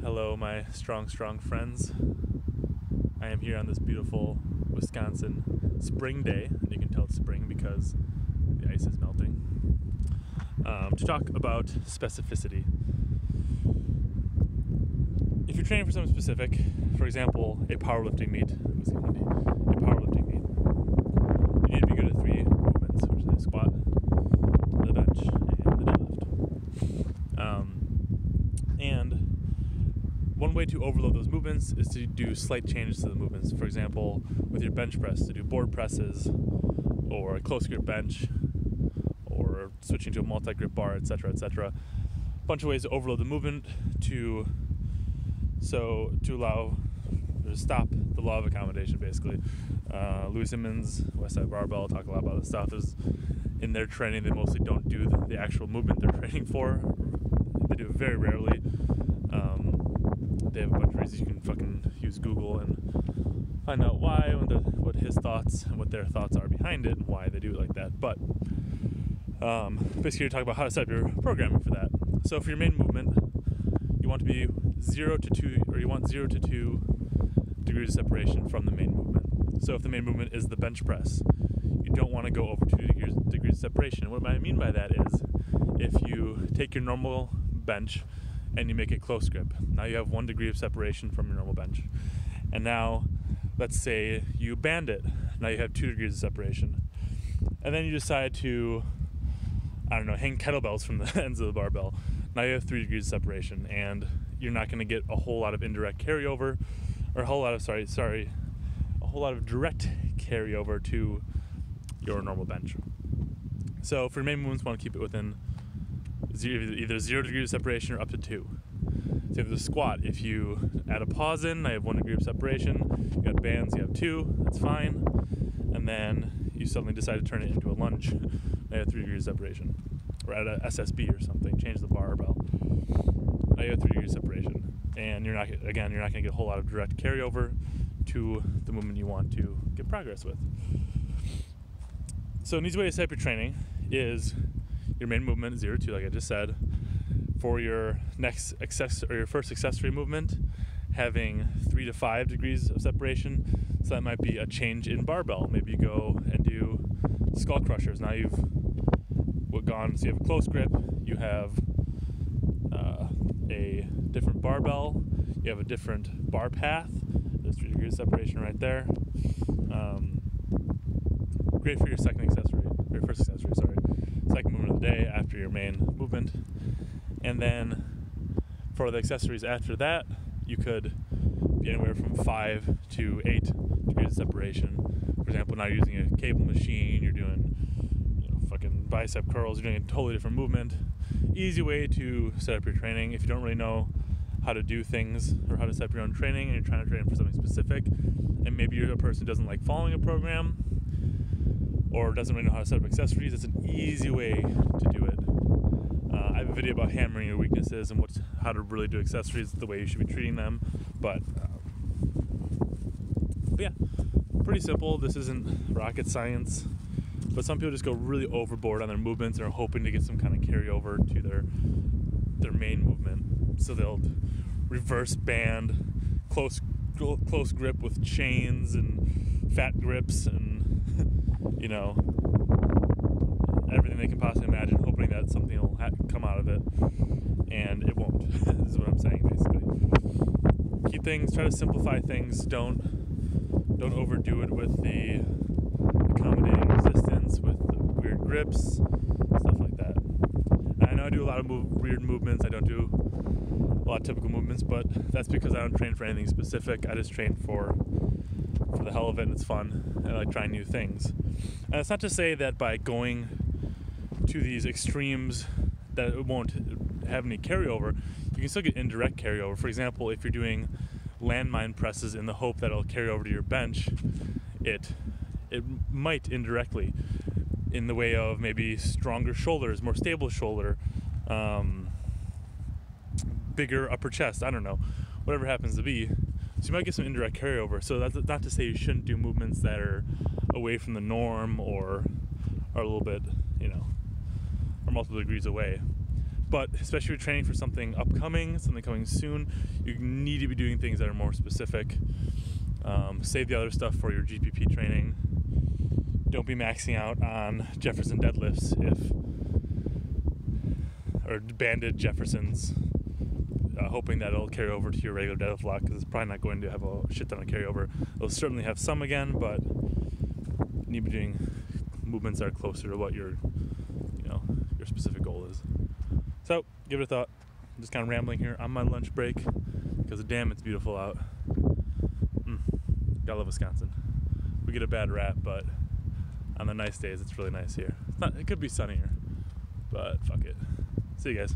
Hello, my strong friends. I am here on this beautiful Wisconsin spring day, and you can tell it's spring because the ice is melting, to talk about specificity. If you're training for something specific, for example, a powerlifting meet, you need to be good at three movements, which is the squat, the bench, and the deadlift. And one way to overload those movements is to do slight changes to the movements. For example, with your bench press, to do board presses, or a close grip bench, or switching to a multi-grip bar, etc., etc. A bunch of ways to overload the movement to stop the law of accommodation, basically. Louis Simmons, Westside Barbell, talk a lot about this stuff. In their training, they mostly don't do the actual movement they're training for. They do it very rarely. They have a bunch of reasons. You can fucking use Google and find out why, what his thoughts and what their thoughts are behind it and why they do it like that. But basically, you're talking about how to set up your programming for that. So for your main movement, you want to be 0 to 2, or you want 0 to 2 degrees of separation from the main movement. So if the main movement is the bench press, you don't want to go over 2 degrees of separation. And what I mean by that is, if you take your normal bench and you make it close grip, now you have 1 degree of separation from your normal bench. And now, let's say you band it, now you have 2 degrees of separation. And then you decide to, hang kettlebells from the ends of the barbell. Now you have 3 degrees of separation, and you're not going to get a whole lot of indirect carryover, or a whole lot of direct carryover to your normal bench. So for your main movements, you want to keep it within either 0 degrees of separation or up to 2. So if the squat, if you add a pause in, I have 1 degree of separation. You got bands, you have 2, that's fine. And then you suddenly decide to turn it into a lunge. I have 3 degrees of separation. Or add a SSB or something, change the barbell. Now you have 3 degrees of separation. And you're not going to get a whole lot of direct carryover to the movement you want to get progress with. So an easy way to set up your training is your main movement, 0 to 2, like I just said. For your next your first accessory movement, having 3 to 5 degrees of separation. So that might be a change in barbell. Maybe you go and do skull crushers. Now you've gone, so you have a close grip, you have a different barbell, you have a different bar path. There's 3 degrees of separation right there. Great for your second movement of the day after your main movement. And then for the accessories after that, you could be anywhere from 5 to 8 degrees of separation. For example, now you're using a cable machine, you're doing fucking bicep curls, you're doing a totally different movement. Easy way to set up your training. If you don't really know how to do things or how to set up your own training and you're trying to train for something specific, and maybe you're a person who doesn't like following a program or doesn't really know how to set up accessories, it's an easy way to do it. I have a video about hammering your weaknesses and how to really do accessories, the way you should be treating them. But yeah, pretty simple. This isn't rocket science. But some people just go really overboard on their movements and are hoping to get some kind of carryover to their main movement. So they'll reverse band, close grip with chains and fat grips and everything they can possibly imagine, hoping that something will come out of it, and it won't. This is what I'm saying, basically. Try to simplify things. Don't overdo it with the accommodating resistance, with the weird grips, stuff like that. And I know I do a lot of weird movements. I don't do a lot of typical movements, but that's because I don't train for anything specific. I just train for the hell of it, and it's fun, and I like trying new things. And it's not to say that by going to these extremes that it won't have any carryover. You can still get indirect carryover. For example, if you're doing landmine presses in the hope that it'll carry over to your bench, it might indirectly, in the way of maybe stronger shoulders, more stable shoulder, bigger upper chest, I don't know, whatever it happens to be. So you might get some indirect carryover. So that's not to say you shouldn't do movements that are away from the norm or are a little bit, or multiple degrees away. But especially if you're training for something upcoming, something coming soon, you need to be doing things that are more specific. Save the other stuff for your GPP training. Don't be maxing out on Jefferson deadlifts or banded Jeffersons, hoping that it'll carry over to your regular deadlift lock, because it's probably not going to have a shit ton of carryover. It'll certainly have some again, but you need to be doing movements that are closer to what your specific goal is. So give it a thought. I'm just kind of rambling here on my lunch break because damn, it's beautiful out. Gotta love Wisconsin. We get a bad rap, but on the nice days, it's really nice here. It could be sunnier, but fuck it. See you guys.